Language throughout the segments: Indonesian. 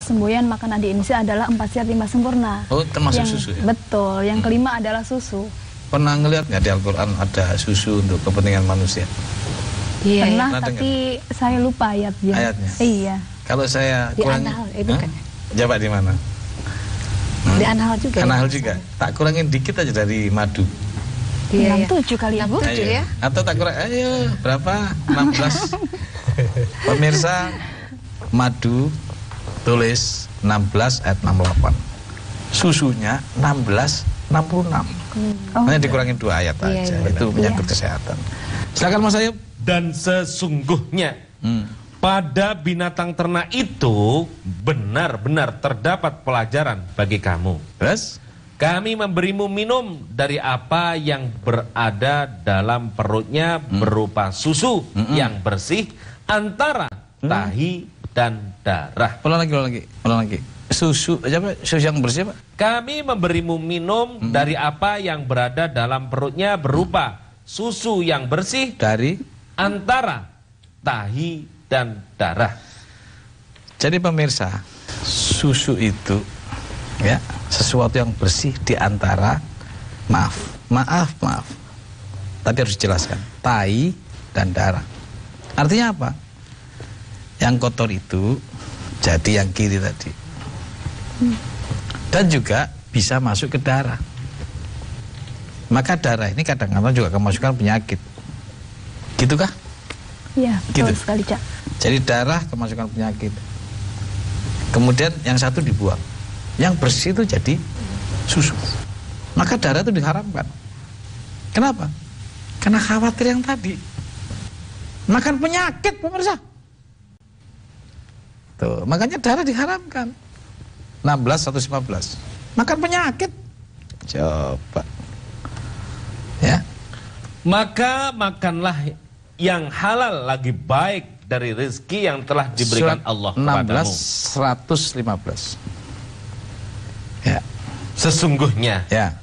semboyan makanan di Indonesia adalah 4 sehat 5 sempurna. Oh, termasuk Yang, susu ya? Betul. Yang kelima adalah susu. Pernah ngelihat nggak di Al-Quran ada susu untuk kepentingan manusia? Iya, Pernah, Pernah tapi saya lupa ayatnya. Ayatnya? Iya. Kalau saya di kurang, Anhal itu kan. Coba di mana? Di Anhal juga. Anhal juga. Tak kurangin dikit aja dari madu. Iya, 67 kali ya, Bu. 67 ya. Atau tak kurang, ayo berapa? 16. Pemirsa, madu tulis 16 ayat 68. Susunya 16:66. Hanya dikurangin 2 ayat Iya, aja. iya. Itu menyangkut kesehatan. Silakan Mas Ayub. Dan sesungguhnya pada binatang ternak itu benar-benar terdapat pelajaran bagi kamu. Terus? Kami memberimu minum dari apa yang berada dalam perutnya berupa susu yang bersih antara tahi dan darah. Ulang lagi. Susu yang bersih apa? Kami memberimu minum dari apa yang berada dalam perutnya berupa susu yang bersih Dari? antara tahi dan darah. Jadi pemirsa, susu itu ya sesuatu yang bersih di antara maaf, tapi harus dijelaskan, tai dan darah. Artinya apa? Yang kotor itu jadi yang kiri tadi, dan juga bisa masuk ke darah. Maka darah ini kadang-kadang juga kemasukan penyakit, gitu kah? Iya, betul Gitu. sekali, Cak. Jadi darah kemasukan penyakit. Kemudian yang satu dibuang. Yang bersih itu jadi susu. Maka darah itu diharamkan. Kenapa? Karena khawatir yang tadi. Makan penyakit, pemirsa. Tuh, makanya darah diharamkan. 16:115. Makan penyakit. Coba. Ya. Maka makanlah yang halal lagi baik dari rezeki yang telah diberikan Surat Allah kepadamu. 16:115. Ya. Sesungguhnya Ya.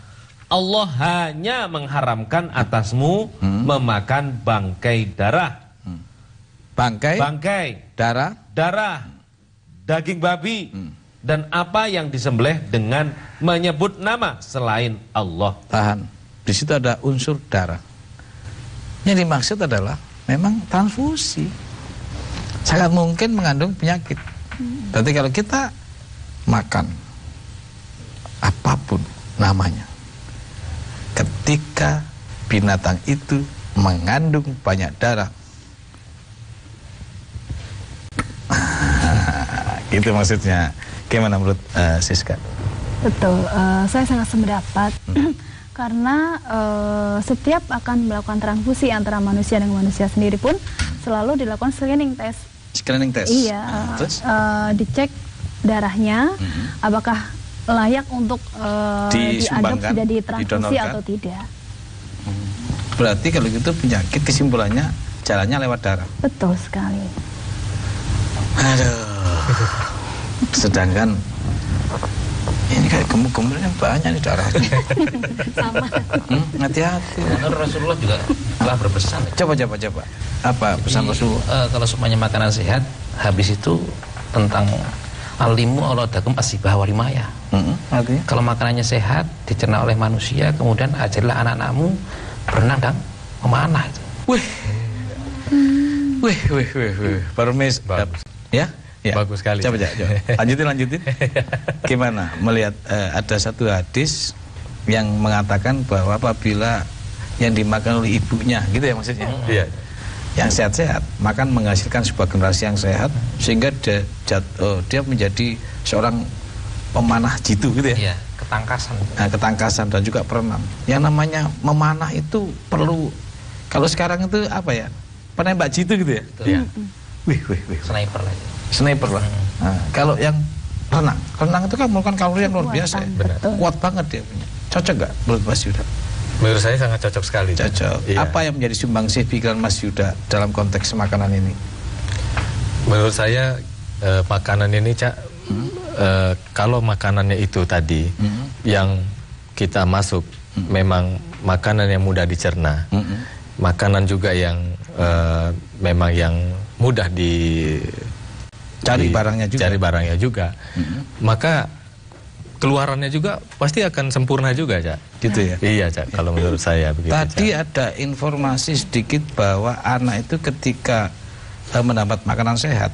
Allah hanya mengharamkan atasmu memakan bangkai darah, Bangkai, darah, darah, daging babi, dan apa yang disembelih dengan menyebut nama selain Allah. tahan. Di situ ada unsur darah. Yang dimaksud adalah memang transfusi. Sangat mungkin mengandung penyakit. Berarti kalau kita makan apapun namanya, ketika binatang itu mengandung banyak darah, gitu maksudnya. Gimana menurut Siska? Betul, saya sangat sependapat. Karena setiap akan melakukan transfusi antara manusia dengan manusia sendiri pun selalu dilakukan screening test. Screening test. Iya, Terus? dicek darahnya, apakah layak untuk Disumbangkan, diadopsi, jadi transfusi didonorkan? atau tidak. Berarti kalau gitu penyakit kesimpulannya jalannya lewat darah. Betul sekali. Aduh. Sedangkan ini kayak gemuk-gemuknya banyak nih darahnya. Sama. Hati-hati. Rasulullah juga telah berpesan. Coba. Apa pesan Rasulullah? Kalau semuanya makanan sehat, habis itu tentang alimu auladakum asibah warimaya. Artinya? Kalau makanannya sehat, dicerna oleh manusia, kemudian ajarilah anak-anakmu berenang dan memanah. Wih. Permis. Ya? Ya. Bagus sekali. Coba. Lanjutin. Gimana melihat ada satu hadis yang mengatakan bahwa apabila yang dimakan oleh ibunya, gitu ya maksudnya? Iya. Yang sehat-sehat, makan menghasilkan sebuah generasi yang sehat, sehingga dia menjadi seorang pemanah jitu, gitu ya? Iya, ketangkasan. Nah, ketangkasan dan juga perenang. Yang namanya memanah itu perlu, kalau sekarang itu apa ya? Penembak jitu gitu ya? Iya. Wih. Sniper lah. Sniper lah. Nah, kalau yang renang itu kan merupakan kalori yang luar biasa ya. Benar. Kuat banget dia punya. Cocok gak menurut Mas Yuda? Menurut saya sangat cocok sekali. Cocok. Iya. Apa yang menjadi sumbangsih pikiran Mas Yuda dalam konteks makanan ini? Menurut saya makanan ini, Cak, kalau makanannya itu tadi yang kita masuk memang makanan yang mudah dicerna, makanan juga yang memang yang mudah Cari barangnya juga. Cari barangnya juga. Maka keluarannya juga pasti akan sempurna juga, Cak. Gitu ya. Iya, Cak. Kalau menurut saya begitu. Tadi Cak. ada informasi sedikit bahwa anak itu ketika mendapat makanan sehat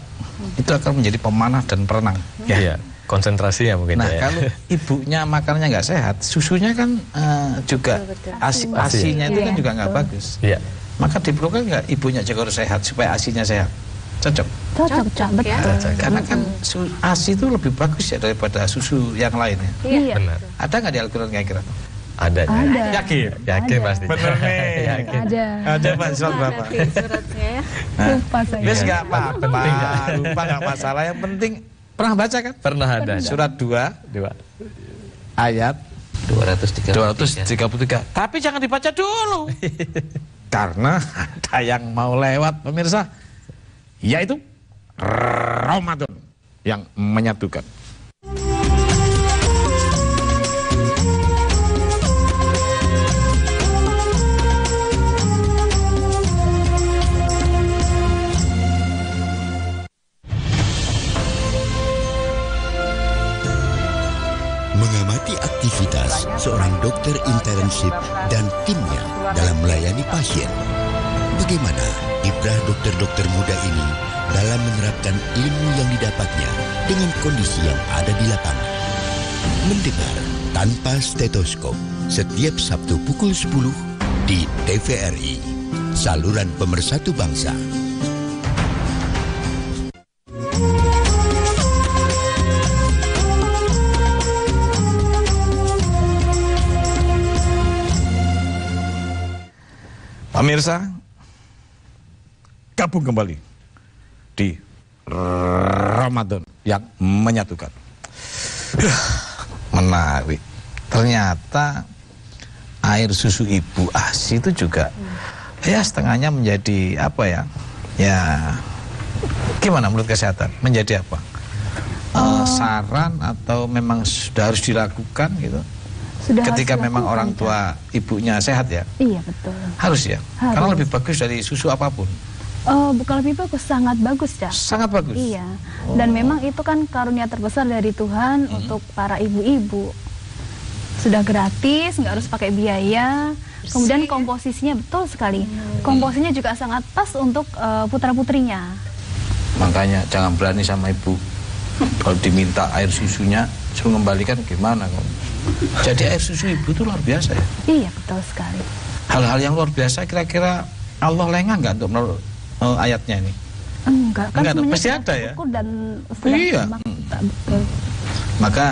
itu akan menjadi pemanah dan perenang. Iya, konsentrasinya mungkin. Nah, ya. kalau ibunya makanannya nggak sehat, susunya kan juga asinya itu kan juga nggak bagus. Iya. Maka diperlukan nggak ibunya jaga sehat supaya asinya sehat? Cocok. Cocok, Cak, betul. Karena kan asi itu lebih bagus ya daripada susu yang lainnya. Iya. Benar. Ada nggak di Al-Quran kira-kira? Ada. Cak. Ada. Yakin? Yakin Ada. pasti. Bener nih. Yakin. Ada. Pak surat berapa? Suratnya ya. Lupa saya. Wes nggak apa-apa, lupa nggak masalah. Yang penting pernah baca kan? Pernah ada. Cak. Surat 2 ayat 233. Tapi jangan dibaca dulu. Karena ada yang mau lewat pemirsa, yaitu Ramadan yang menyatukan. Mengamati aktivitas seorang dokter internship dan timnya dalam melayani pasien. Bagaimana kiprah dokter-dokter muda ini dalam menerapkan ilmu yang didapatnya dengan kondisi yang ada di lapangan. Mendengar tanpa stetoskop setiap Sabtu pukul 10 di TVRI, saluran pemersatu bangsa. Pemirsa, gabung kembali di Ramadan yang menyatukan. Menarik. Ternyata air susu ibu ASI itu juga ya setengahnya menjadi apa ya? Ya gimana menurut kesehatan? Menjadi apa? Saran atau memang sudah harus dilakukan gitu? Sudah Ketika harus memang dilakukan, orang tua ibunya sehat ya? Iya, betul. Harus ya? Harus. Karena lebih bagus dari susu apapun. Bukan lebih bagus, sangat bagus, Cak. Sangat bagus. Iya. Dan memang itu kan karunia terbesar dari Tuhan untuk para ibu-ibu. Sudah gratis, nggak harus pakai biaya. Kemudian komposisinya betul sekali. Komposisinya juga sangat pas untuk putra-putrinya. Makanya jangan berani sama ibu. Kalau diminta air susunya, suruh mengembalikan gimana kok? Jadi air susu ibu itu luar biasa ya. Iya, betul sekali. Hal-hal yang luar biasa kira-kira Allah lengah nggak untuk menurut ayatnya ini? Enggak, kan Enggak, semuanya pasti sudah ada ya? terukur dan sudah Iya. betul. Maka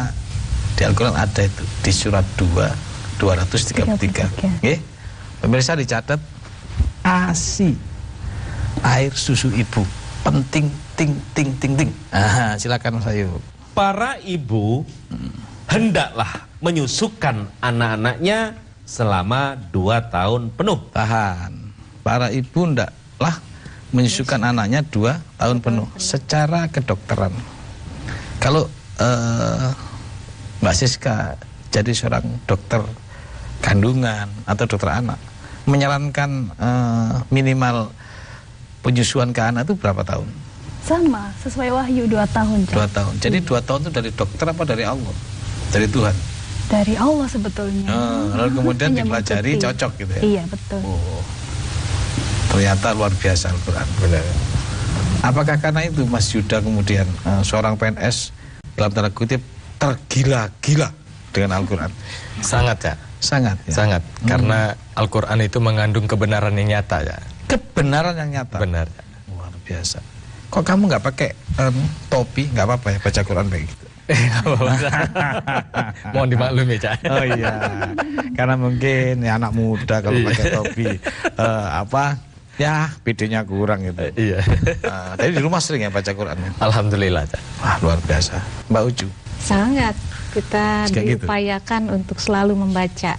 di Al-Quran ada itu di surat 2 233. Oke? Pemirsa dicatat ASI, air susu ibu penting ting. Silakan Mas Ayu. Para ibu hendaklah menyusukan anak-anaknya selama 2 tahun penuh. Tahan. Para ibu hendaklah menyusukan anaknya 2 tahun penuh secara kedokteran. Kalau Mbak Siska jadi seorang dokter kandungan atau dokter anak, menyarankan minimal penyusuan ke anak itu berapa tahun? Sama, sesuai wahyu 2 tahun, Cak. 2 tahun. Jadi 2 tahun itu dari dokter apa dari Allah? Dari Tuhan. Dari Allah sebetulnya. Lalu kemudian Hanya dipelajari mengikuti. cocok gitu ya. Iya, betul. Oh, ternyata luar biasa Al-Quran. Benar. Apakah karena itu Mas Yuda kemudian seorang PNS dalam tanda kutip tergila-gila dengan Al-Quran? Sangat, Cak. Sangat ya? Sangat. Karena Al-Quran itu mengandung kebenaran yang nyata, Cak. Kebenaran yang nyata. Benar. Luar biasa. Kok kamu nggak pakai topi? Nggak apa-apa ya baca Quran begitu? Mohon dimaklumi, Cak. Oh iya, karena mungkin ya anak muda kalau pakai topi ya bedanya kurang gitu. Iya. Tapi di rumah sering ya baca Quran. Alhamdulillah, Cak. Wah luar biasa, Mbak Uju. Sangat kita Kayak gitu. diupayakan untuk selalu membaca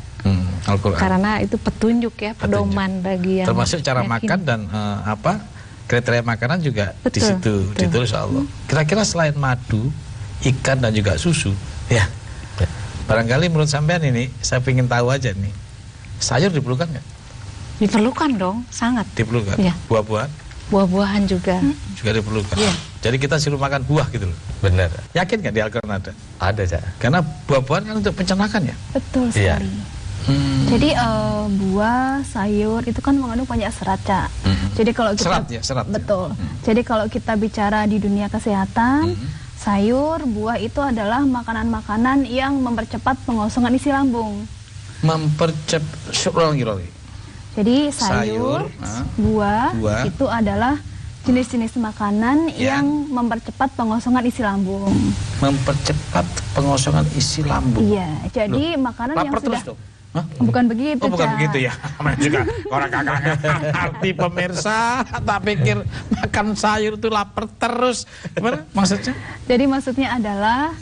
Al-Quran. karena itu petunjuk ya, pedoman bagi yang Termasuk cara yakin. makan dan kriteria makanan juga di Betul, situ betul. ditulis Allah. Kira-kira selain madu, ikan dan juga susu, ya. Barangkali menurut sampean ini, saya ingin tahu aja nih, sayur diperlukan nggak? Diperlukan dong, sangat. Diperlukan. Iya. Buah-buahan Buah-buahan juga. juga diperlukan. Iya. Jadi kita suruh makan buah gitu loh. Benar. Yakin nggak di Al-Quran ada? Ada, Cak. Karena buah-buahan kan untuk pencernaan ya. Betul Iya. sekali. Jadi buah, sayur itu kan mengandung banyak serat, Cak. Jadi kalau kita Serat ya, serat ya. betul. Jadi kalau kita bicara di dunia kesehatan, sayur, buah itu adalah makanan-makanan yang mempercepat pengosongan isi lambung. Mempercepat Jadi Sayur, sayur, buah itu adalah jenis-jenis makanan yang mempercepat pengosongan isi lambung. mempercepat pengosongan isi lambung. Iya, jadi makanan yang Lapar terus sudah dong. Hah? bukan begitu, Oh bukan Cak. begitu ya. Namanya juga orang kakak arti pemirsa. Tak pikir makan sayur itu lapar terus. Gimana maksudnya? Jadi maksudnya adalah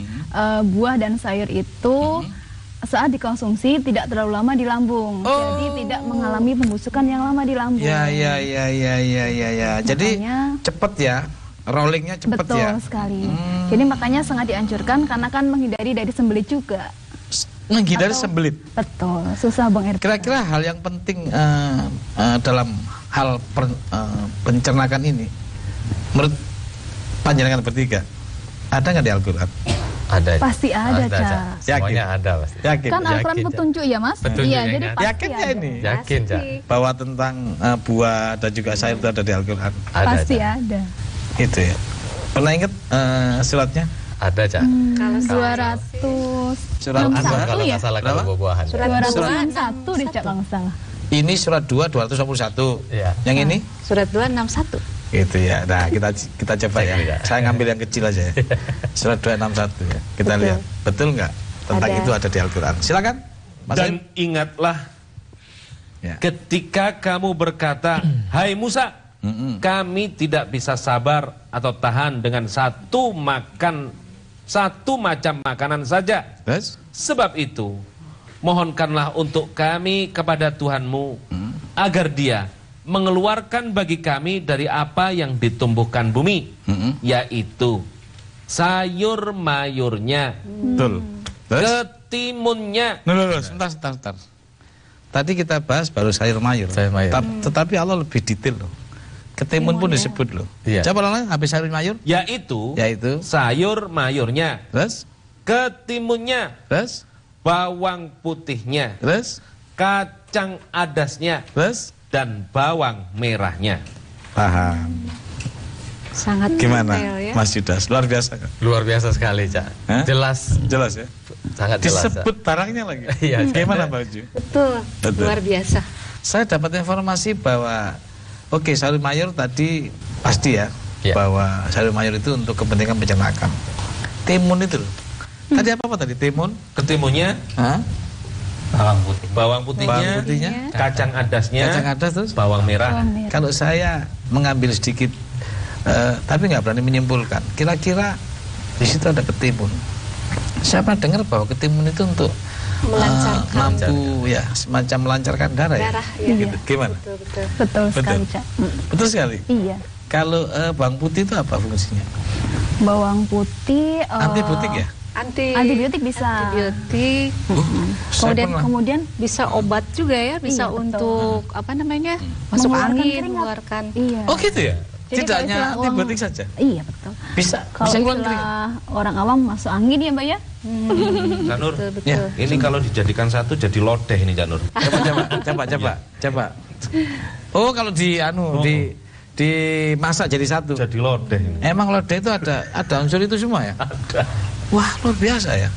buah dan sayur itu saat dikonsumsi tidak terlalu lama di lambung. Jadi tidak mengalami pembusukan yang lama di lambung. Ya. Jadi Makanya- cepet ya. Rollingnya cepet Betul ya. sekali. Jadi makanya sangat dianjurkan karena kan menghindari dari sembelit juga. Menghindari Atau- sembelit. Betul, susah Bang RT. Kira-kira hal yang penting dalam hal pencernaan ini, menurut panjenengan bertiga, ada nggak di Al-Quran? Ada. Pasti ada, Cak. Cak. Semuanya ada pasti. Yakin? Kan Al-Quran Yakin, Cak. petunjuk ya, Mas? Petunjuk Iya, yang jadi ada. pasti Yakin ya ada. ini? Yakin, Cak. Bahwa tentang buah dan juga sayur itu ada di Al-Quran. Ada, Pasti Cak. ada. Itu ya. Pernah ingat suratnya? Ada, Cak. Kalau 200 Surat Enam An-Nahl. satu Kalau ya? nggak salah kalau Berapa? buah-buahan. Surat 261 deh, Cak, kalau nggak salah. Ini surat 2 221. Iya. Yang ini? Surat 261. Itu ya. Nah, kita coba ya. Saya ngambil yang kecil aja ya. Surat 261 ya. Kita Betul. lihat. Betul nggak? Tentang Ada. itu ada di Al-Quran. Silakan. Mas Dan Aim. ingatlah Ya. ketika kamu berkata, "Hai Musa, kami tidak bisa sabar atau tahan dengan satu macam makanan saja. Terus? Sebab itu, mohonkanlah untuk kami kepada Tuhanmu agar Dia mengeluarkan bagi kami dari apa yang ditumbuhkan bumi, yaitu sayur mayurnya, Betul. Terus? ketimunnya." Loh, sebentar. Tadi kita bahas baru sayur mayur. Sayur mayur. Tetapi Allah lebih detail loh. Ketimun pun disebut loh. Iya. Coba ulang lagi, habis sayur mayur? Yaitu Yaitu. sayur mayurnya, Terus? ketimunnya, Terus? bawang putihnya, Terus? kacang adasnya, Terus? dan bawang merahnya. Paham. Sangat Gimana detail ya. Mas Yudas? Luar biasa kan? Luar biasa sekali, Cak. Hah? Jelas, Jelas ya? sangat jelas. Cak. Disebut barangnya lagi. Iya. Gimana Mbak Uju? Betul. Betul. Luar biasa. Saya dapat informasi bahwa oke, sayur mayur tadi pasti ya, Iya. bahwa sayur mayur itu untuk kepentingan pencernaan. Timun itu loh. Tadi apa tadi? Timun? Ketimunnya, Hah? bawang putihnya, Bawang putihnya, kacang adasnya, kacang adas terus. bawang merah. Bawang merah. Kalau saya mengambil sedikit, tapi nggak berani menyimpulkan. Kira-kira di situ ada ketimun. Saya pernah dengar bahwa ketimun itu untuk Melancarkan. mampu ya semacam melancarkan darah, Darah, ya. ya. Gitu. Gimana? Betul. Betul sekali, Betul. Cak. Betul sekali. Iya. Kalau bawang putih itu apa fungsinya? Bawang putih Antibiotik ya? Antibiotik bisa. Antibiotik. Saya pernah. Kemudian bisa obat juga ya, bisa Iya, betul. untuk apa namanya? Masuk Mengeluarkan angin, keringat. mengeluarkan. Iya. Oh gitu ya? Jadi Tidak kalau hanya istilah antibiotik orang- saja? Iya, betul. Bisa Kalau keluar istilah orang awam masuk angin ya, Mbak ya? Janur, Betul, betul. Ya. ini kalau dijadikan satu jadi lodeh ini Janur. Coba. Oh kalau dimasak jadi satu. Jadi lodeh ini. Emang lodeh itu ada unsur itu semua ya? Ada. Wah luar biasa ya.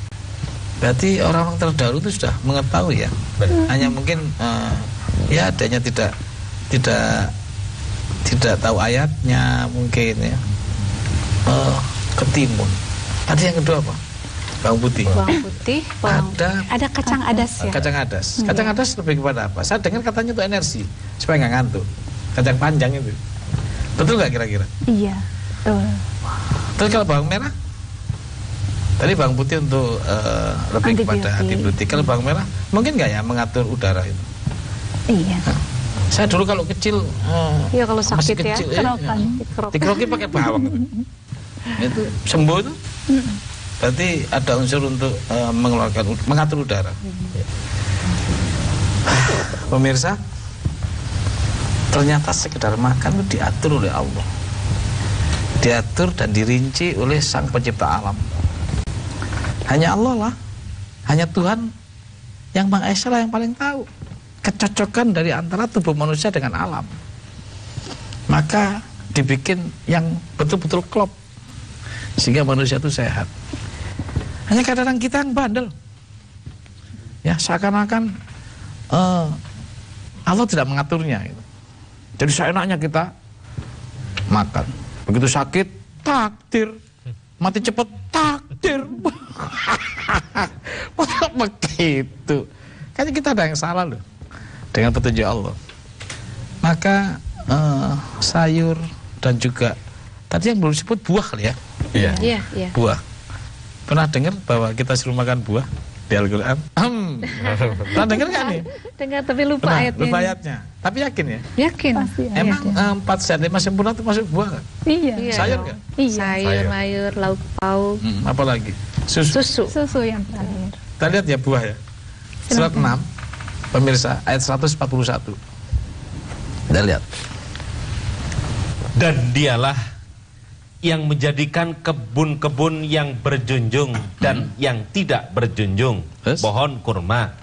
Berarti orang-orang terdahulu itu sudah mengetahui ya. Hanya mungkin ya adanya tidak tahu ayatnya mungkin ya. Ketimun. Tadi yang kedua apa? Bawang putih. Bawang putih, ada kacang adas ya. Kacang adas. Kacang adas lebih kepada apa? Saya dengar katanya itu energi supaya nggak ngantuk. Kacang panjang itu. Betul nggak kira-kira? Iya, betul. Terus kalau bawang merah? Tadi bawang putih untuk lebih kepada antibiotik. Kalau bawang merah mungkin nggak ya mengatur udara itu? Iya. Saya dulu kalau kecil, Iya, kalau masih sakit ya, kecil, kerokan. dikerokin pakai bawang itu. Itu sembuh itu. Berarti ada unsur untuk mengatur udara. Pemirsa, ternyata sekedar makan itu diatur oleh Allah. diatur dan dirinci oleh Sang Pencipta alam. Hanya Allah lah, hanya Tuhan yang Maha Esa lah yang paling tahu kecocokan dari antara tubuh manusia dengan alam. Maka dibikin yang betul-betul klop sehingga manusia itu sehat. Hanya kadang-kadang kita yang bandel, ya seakan-akan Allah tidak mengaturnya gitu. Jadi seenaknya kita makan, begitu sakit takdir, mati cepat takdir. Begitu. Kayaknya kita ada yang salah loh dengan petunjuk Allah. Maka sayur dan juga tadi yang belum disebut buah kali ya. Iya. Buah. Pernah dengar bahwa kita suruh makan buah di Al-Quran? Pernah dengar nggak nih? Dengar tapi lupa Pernah, ayatnya. lupa ayatnya. Tapi yakin ya? Yakin. Pasti Emang ayatnya. 4 sehat 5 sempurna itu masuk buah nggak? Iya. Sayur dong. nggak? Iya. Sayur, mayur, lauk pauk, Apa lagi? Susu. Susu yang terakhir. Kita lihat ya buah ya. Surat 6, pemirsa, ayat 141. Kita lihat. Dan dialah yang menjadikan kebun-kebun yang berjunjung dan yang tidak berjunjung, Terus? pohon kurma,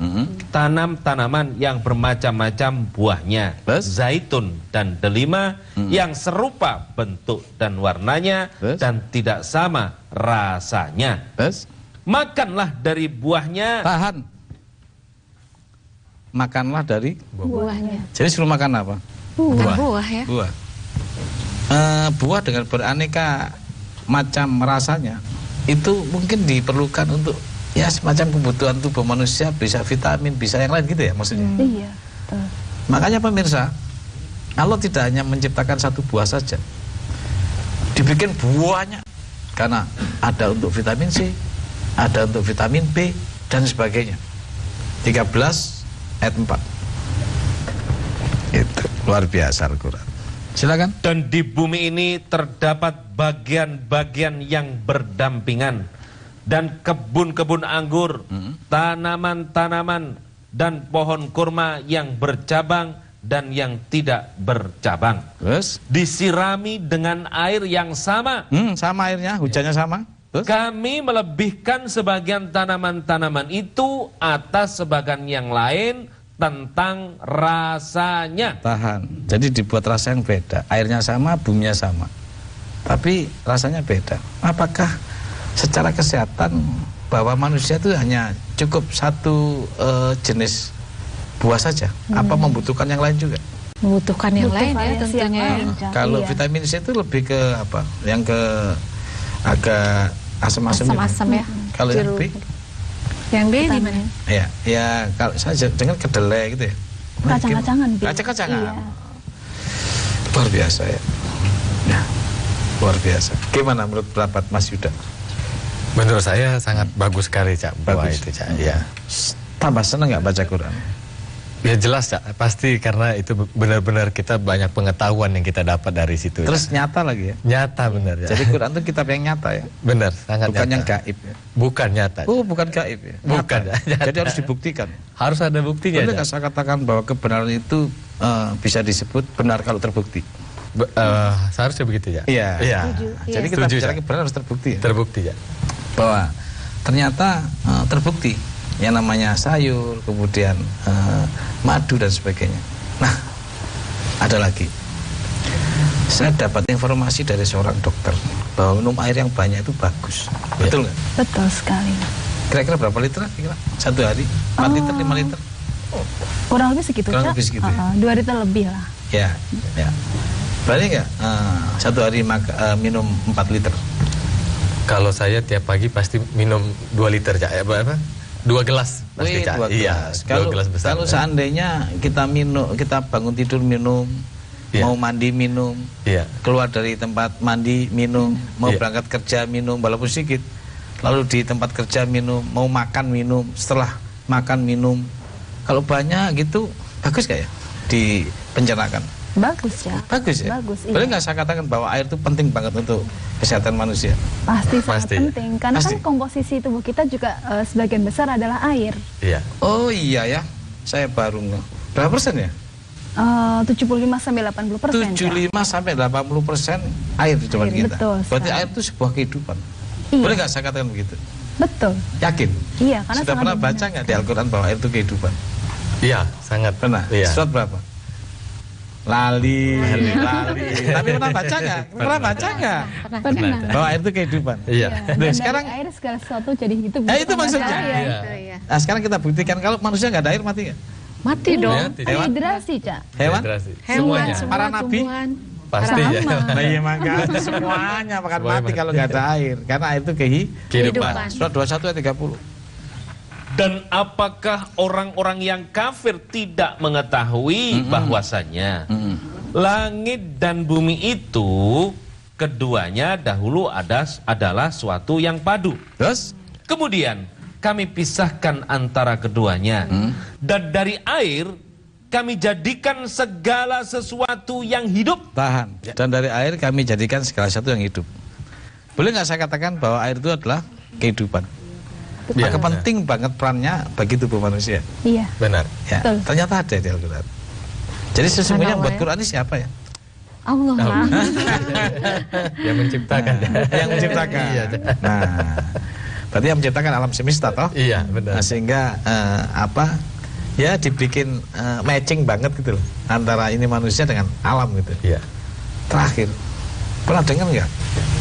tanam-tanaman yang bermacam-macam buahnya, Terus? zaitun dan delima yang serupa bentuk dan warnanya Terus? dan tidak sama rasanya. Terus? Makanlah dari buahnya. Tahan. Makanlah dari buahnya. Jadi suruh makan apa? Bukan buah ya. Buah. Buah dengan beraneka macam rasanya itu mungkin diperlukan untuk ya semacam kebutuhan tubuh manusia, bisa vitamin, bisa yang lain gitu ya maksudnya. Iya. Betul. Makanya pemirsa, Allah tidak hanya menciptakan satu buah saja, dibikin buahnya karena ada untuk vitamin C, ada untuk vitamin B dan sebagainya. 13 ayat 4. Itu luar biasa Al-Quran. Silakan. Dan di bumi ini terdapat bagian-bagian yang berdampingan dan kebun-kebun anggur, tanaman-tanaman dan pohon kurma yang bercabang dan yang tidak bercabang. Terus? Disirami dengan air yang sama. Sama airnya, hujannya sama. Terus? Kami melebihkan sebagian tanaman-tanaman itu atas sebagian yang lain tentang rasanya. Tahan. Jadi dibuat rasa yang beda. Airnya sama, buminya sama, tapi rasanya beda. Apakah secara kesehatan bahwa manusia itu hanya cukup satu jenis buah saja? Apa membutuhkan yang lain juga? Membutuhkan yang Butuh lain ya variasi tentunya. yang lain. Kalau Iya. vitamin C itu lebih ke apa? Yang ke agak asam-asam. Asam-asam ya. Kalau yang B? Yang B di mana? Ya kalau saya dengar kedelai gitu ya. Kacang-kacangan, Bi. Kacang-kacangan. Iya. Luar biasa ya. Ya. Luar biasa. Gimana menurut pendapat Mas Yuda? Menurut saya sangat bagus sekali Cak buah Bagus. itu Cak. Ya. Tambah seneng nggak baca Quran? Ya jelas Cak, pasti karena itu benar-benar kita banyak pengetahuan yang kita dapat dari situ. Terus Cak. nyata lagi ya. Nyata benar ya. Jadi Quran itu kitab yang nyata ya. benar, sangat Bukan nyata. yang gaib ya. Bukan nyata. Cak. Oh, bukan gaib ya. Bukan, Nyata. nyata. Jadi harus dibuktikan. Harus ada buktinya. Boleh Cak. nggak saya katakan bahwa kebenaran itu bisa disebut benar kalau terbukti? Seharusnya begitu ya. Iya. Iya. Jadi kita Setuju, bicara Cak. kebenaran harus terbukti ya. Terbukti ya. Bahwa ternyata terbukti yang namanya sayur, kemudian madu dan sebagainya. Nah, ada lagi. Saya dapat informasi dari seorang dokter bahwa minum air yang banyak itu bagus. Betul nggak? Betul sekali. Kira-kira berapa liter? Kira satu hari? 4 liter, 5 liter? Kurang lebih segitu, Kurang Cak. lebih segitu ya? 2 liter lebih lah. Ya, ya. Berarti nggak satu hari minum 4 liter? Kalau saya tiap pagi pasti minum 2 liter Cak. Ya, berapa? 2 gelas pasti Wih, Cak. 2 Iya, gelas. 2 gelas besar. Kalau seandainya kita minum, kita bangun tidur minum, Iya. mau mandi minum, Iya. keluar dari tempat mandi minum, mau Iya. berangkat kerja minum walaupun sedikit, lalu di tempat kerja minum, mau makan minum, setelah makan minum. Kalau banyak gitu bagus gak ya di pencernaan? Bagus, Cak. Bagus ya. Bagus, Boleh iya. nggak saya katakan bahwa air itu penting banget untuk kesehatan manusia? Pasti sangat Pasti. penting. Karena Pasti. kan komposisi tubuh kita juga sebagian besar adalah air. Iya. Oh iya ya, saya baru nggak. Berapa persen ya? 75 sampai 80%. 75 sampai 80% air di depan Air, kita. betul Berarti sekali. air itu sebuah kehidupan. Iya. Boleh nggak saya katakan begitu? Betul. Yakin? Iya, karena Sudah sangat pernah baca dominan. nggak di Al-Quran bahwa air itu kehidupan? Iya, sangat. Pernah? Iya. Surat berapa? Lali. Tapi pernah baca nggak? Pernah baca nggak? Pernah. Bahwa air itu kehidupan. Iya. Nah, Dan sekarang, dari air segala sesuatu jadi hidup. itu maksudnya. Iya. Itu ya. Nah, sekarang kita buktikan kalau manusia nggak ada air mati nggak? Mati dong. Ya, tidak. Dehidrasi, Cak. Hewan? Dehidrasi. Hewan, Semuanya. semua Para nabi? tumbuhan. Pasti ya. Nah, iya makanya semuanya akan Semuanya mati mati. kalau nggak ada air. Karena air itu Kehidupan. Surat 21 ayat 30. Dan apakah orang-orang yang kafir tidak mengetahui bahwasanya langit dan bumi itu keduanya dahulu adalah suatu yang padu. Terus? Kemudian kami pisahkan antara keduanya. Dan dari air kami jadikan segala sesuatu yang hidup. Tahan. Dan dari air kami jadikan segala sesuatu yang hidup. Boleh nggak saya katakan bahwa air itu adalah kehidupan? Iya, Maka penting banget perannya bagi tubuh manusia. Iya. Benar. Ya, Betul. ternyata ada di Al-Quran. Jadi sesungguhnya yang buat Subhanallah, Quran ini siapa ya? Allah. Yang menciptakan. Yang menciptakan. Iya. Nah, berarti yang menciptakan alam semesta toh? Iya, benar. Nah, sehingga ya dibikin matching banget gitu loh antara ini manusia dengan alam gitu. Iya. Terakhir, pernah dengar nggak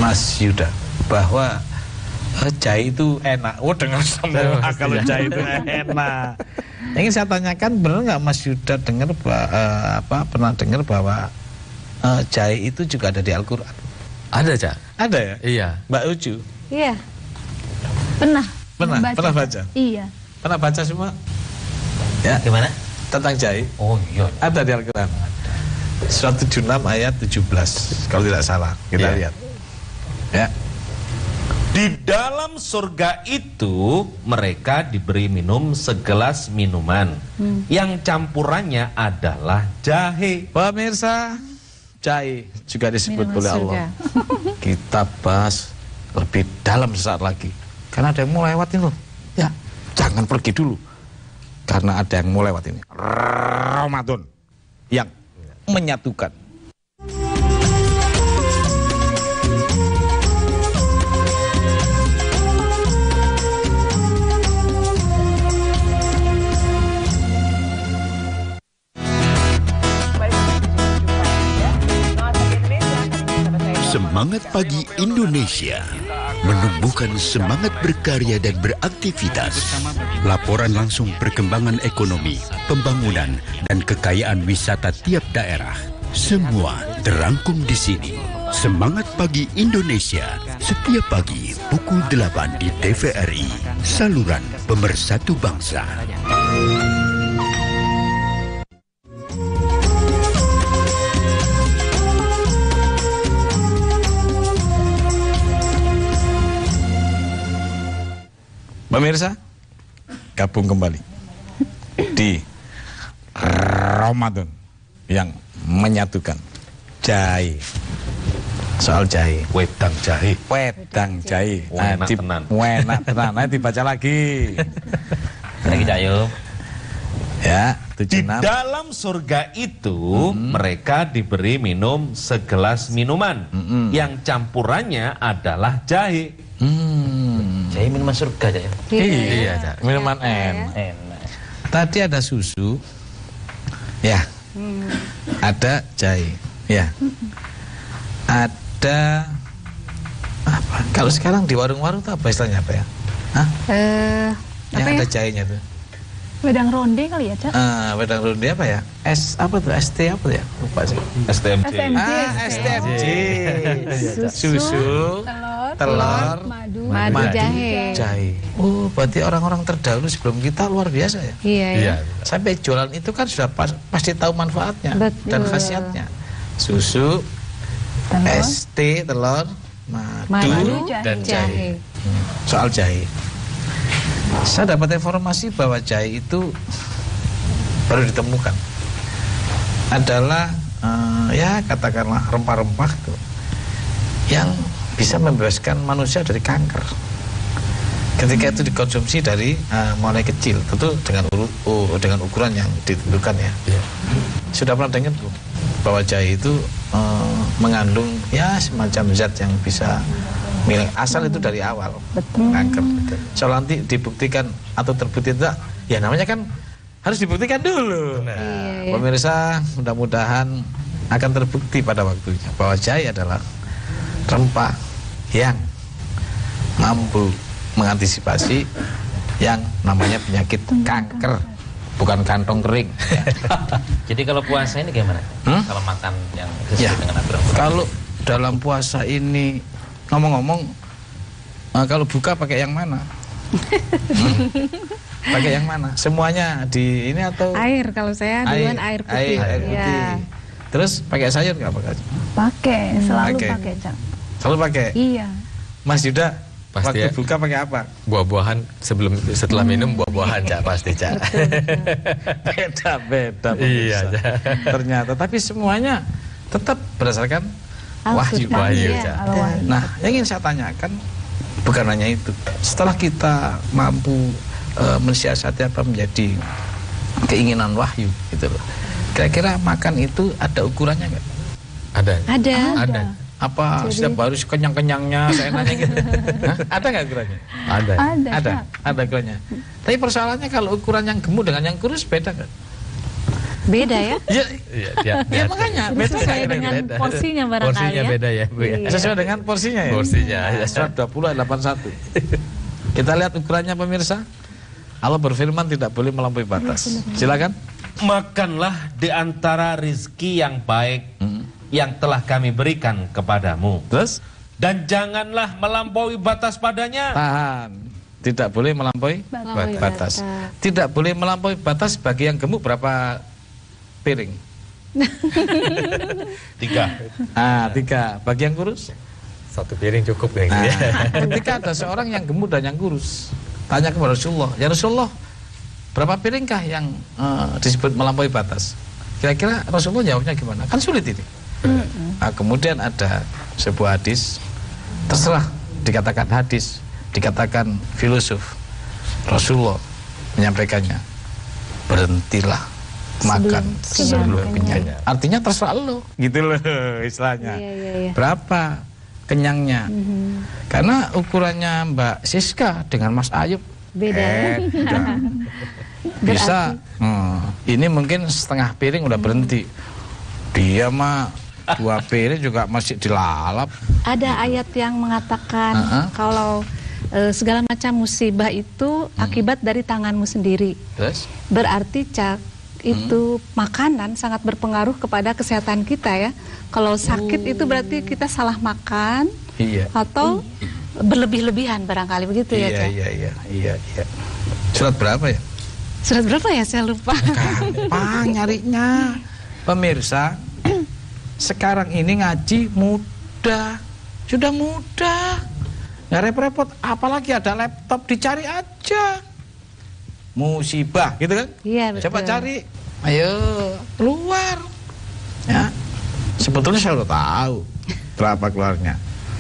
Mas Yuda bahwa jahe itu enak? Oh, dengar semua kalau jahe itu enak. Ingin saya tanyakan, benar nggak Mas Yuda dengar pernah dengar bahwa jahe itu juga ada di Al-Quran? Ada, Cak? Ada ya? Iya. Mbak Ucu Iya. Pernah pernah baca? Iya. Pernah baca semua? Ya, Gimana? tentang jahe? Oh iya. Ada di Al-Quran. Surat 76 ayat 17 kalau tidak salah. Kita Iya. lihat. Ya. Di dalam surga itu mereka diberi minum segelas minuman yang campurannya adalah jahe. Pemirsa, jahe juga disebut Minuman oleh surga. Allah. Kita bahas lebih dalam sesaat lagi. Karena ada yang mau lewat ini loh. Ya, jangan pergi dulu. Karena ada yang mau lewat ini. Ramadan yang menyatukan. Semangat Pagi Indonesia menumbuhkan semangat berkarya dan beraktivitas. Laporan langsung perkembangan ekonomi, pembangunan, dan kekayaan wisata tiap daerah. Semua terangkum di sini. Semangat Pagi Indonesia setiap pagi pukul 8 di TVRI, saluran pemersatu bangsa. Pemirsa, gabung kembali di Ramadan yang menyatukan. Jahe. Soal jahe. Wedang jahe. Wedang jahe. Enak tenan. Enak tenan. Nah, dibaca lagi. Lagi Cayum. Ya, Di 76. dalam surga itu mereka diberi minum segelas minuman yang campurannya adalah jahe. Jahe minuman surga Cayum. Iya, Cak. minuman enak. Enak. Tadi ada susu. Ya. Ada jahe. Ya. Ada apa? Kalau sekarang di warung-warung itu apa istilahnya apa ya? Hah? Yang apa ada ya? jahenya tuh. Wedang ronde kali ya, Cak? Wedang ronde apa ya? Apa tuh? ST apa tuh ya? Lupa sih. STMJ. STMJ. STMJ. Susu, telur, Madu jahe. jahe. Oh, berarti orang-orang terdahulu sebelum kita luar biasa ya. Iya, iya. Iya. Sampai jualan itu kan sudah pasti tahu manfaatnya Betul. dan khasiatnya. Susu, Telur. ST, telur, madu, Madu dan jahe. jahe. Soal jahe, saya dapat informasi bahwa jahe itu baru ditemukan adalah ya katakanlah rempah-rempah itu yang bisa membebaskan manusia dari kanker. Ketika itu dikonsumsi dari mulai kecil, tentu dengan ukuran yang ditentukan ya. Sudah pernah dengar belum bahwa jahe itu mengandung ya semacam zat yang bisa asal itu dari awal kanker. Soal nanti dibuktikan atau terbukti tidak, ya namanya kan harus dibuktikan dulu. Pemirsa, mudah-mudahan akan terbukti pada waktunya bahwa jahe adalah rempah yang mampu mengantisipasi yang namanya penyakit kanker, bukan kantong kering. Jadi kalau puasa ini gimana? Kalau makan yang sesuai dengan aturan puasa. Kalau dalam puasa ini ngomong-ngomong, kalau buka pakai yang mana? Pakai yang mana? Semuanya di ini atau Air, kalau saya duluan air putih. Air putih. Ya. Terus pakai sayur nggak pakai? Pakai, selalu Pakai. pakai, Cak. Selalu pakai. Iya. Mas Yuda, Pasti waktu ya. buka pakai apa? Buah-buahan setelah minum buah-buahan, Cak, pasti, Cak. Beda-beda. Iya, pemirsa. Ternyata, tapi semuanya tetap berdasarkan wahyu. Wahyu, Iya, Cak. al-wahyu. Nah, yang ingin saya tanyakan bukan hanya itu. Setelah kita mampu mensiasati apa menjadi keinginan wahyu, gitu loh. Kira-kira makan itu ada ukurannya nggak? Ada. Apa setiap hari kenyang-kenyangnya saya nanya gitu? Hah? Ada nggak ukurannya? Ada. Ada ukurannya. Tapi persoalannya kalau ukuran yang gemuk dengan yang kurus beda nggak? Beda ya? Ya, Ya, makanya beda Sesuai nggak? dengan porsinya barangkali Porsinya ya. beda ya, Bu, ya. Iya. Sesuai dengan porsinya ya. Porsinya, ya. 120/81. Kita lihat ukurannya pemirsa. Allah berfirman tidak boleh melampaui batas. Silakan. Makanlah di antara rizki yang baik yang telah kami berikan kepadamu. Terus Dan janganlah melampaui batas padanya. tahan. Tidak boleh melampaui Melampaui batas. batas. Tidak boleh melampaui batas bagi yang gemuk berapa piring? 3. 3. Bagi yang kurus? 1 piring cukup ya. Nah, ketika ada seorang yang gemuk dan yang kurus, tanya kepada Rasulullah, ya Rasulullah, berapa piringkah yang disebut melampaui batas? Kira-kira Rasulullah jawabnya gimana? Kan sulit ini. Nah, kemudian ada sebuah hadis, terserah dikatakan hadis, dikatakan filosof, Rasulullah menyampaikannya, berhentilah makan sebelum kenyang. Artinya terserah lo, gitu loh istilahnya. Iya. Berapa kenyangnya? Karena ukurannya Mbak Siska dengan Mas Ayub Beda ya? beda. Bisa ini mungkin setengah piring udah berhenti. Dia mah 2 piring juga masih dilalap. Ada ayat yang mengatakan kalau segala macam musibah itu akibat dari tanganmu sendiri. Terus? Berarti Cak, itu makanan sangat berpengaruh kepada kesehatan kita ya. Kalau sakit itu berarti kita salah makan Iya. atau berlebih-lebihan barangkali begitu ya Cak. Iya. Surat berapa ya? Surat berapa ya saya lupa. Gampang nyarinya. Pemirsa, sekarang ini ngaji mudah. Sudah mudah. Nggak repot-repot, apalagi ada laptop dicari aja. Musibah, gitu kan? Iya, betul. Coba cari. Ayo, keluar. Ya. Sebetulnya saya udah tahu berapa keluarnya.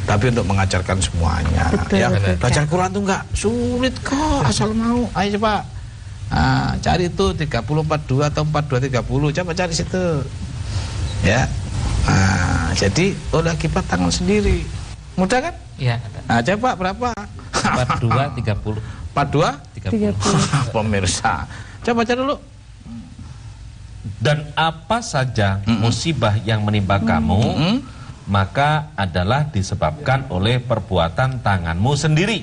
Tapi untuk mengajarkan semuanya, Betul, ya. betul, Baca Quran tuh nggak sulit kok, asal mau. Ayo coba. Cari itu 3042 atau 4230, coba cari situ. Ya. Jadi udah kipat tangan sendiri. Mudah kan? Iya. Coba berapa? 42 30. 42 30. Pemirsa. Coba cari dulu. Dan apa saja musibah yang menimpa kamu, maka adalah disebabkan oleh perbuatan tanganmu sendiri.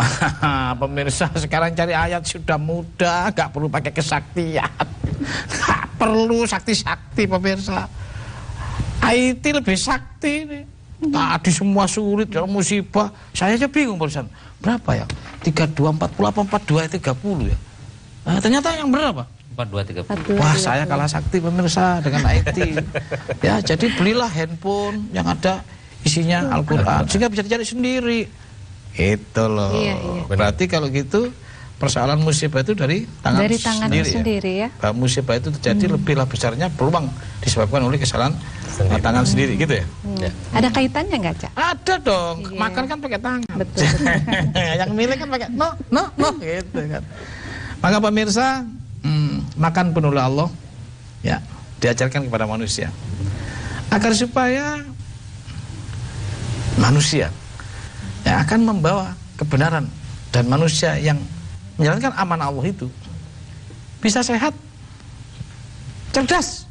Pemirsa, sekarang cari ayat sudah mudah, gak perlu pakai kesaktian. Gak perlu sakti-sakti pemirsa. IT lebih sakti ini. Tadi semua sulit, ya, musibah. Saya aja bingung barusan. Berapa ya? 32, 48, 42, 30 ya. Ternyata yang berapa? 42 30. Wah, saya kalah sakti pemirsa dengan IT. Ya, jadi belilah handphone yang ada isinya Al-Quran sehingga bisa dicari sendiri. Itu loh. Iya. Berarti kalau gitu persoalan musibah itu dari tangan, sendiri ya. Bahwa musibah itu terjadi lebihlah besarnya peluang disebabkan oleh kesalahan tangan sendiri gitu ya. Ya. Ada kaitannya nggak, Cak? Ada dong. Iya. Makan kan pakai tangan. Betul. Yang milih kan pakai no gitu kan. Maka pemirsa, makan penuh oleh Allah ya, diajarkan kepada manusia agar supaya manusia yang akan membawa kebenaran dan manusia yang menjalankan amanah Allah itu bisa sehat, cerdas,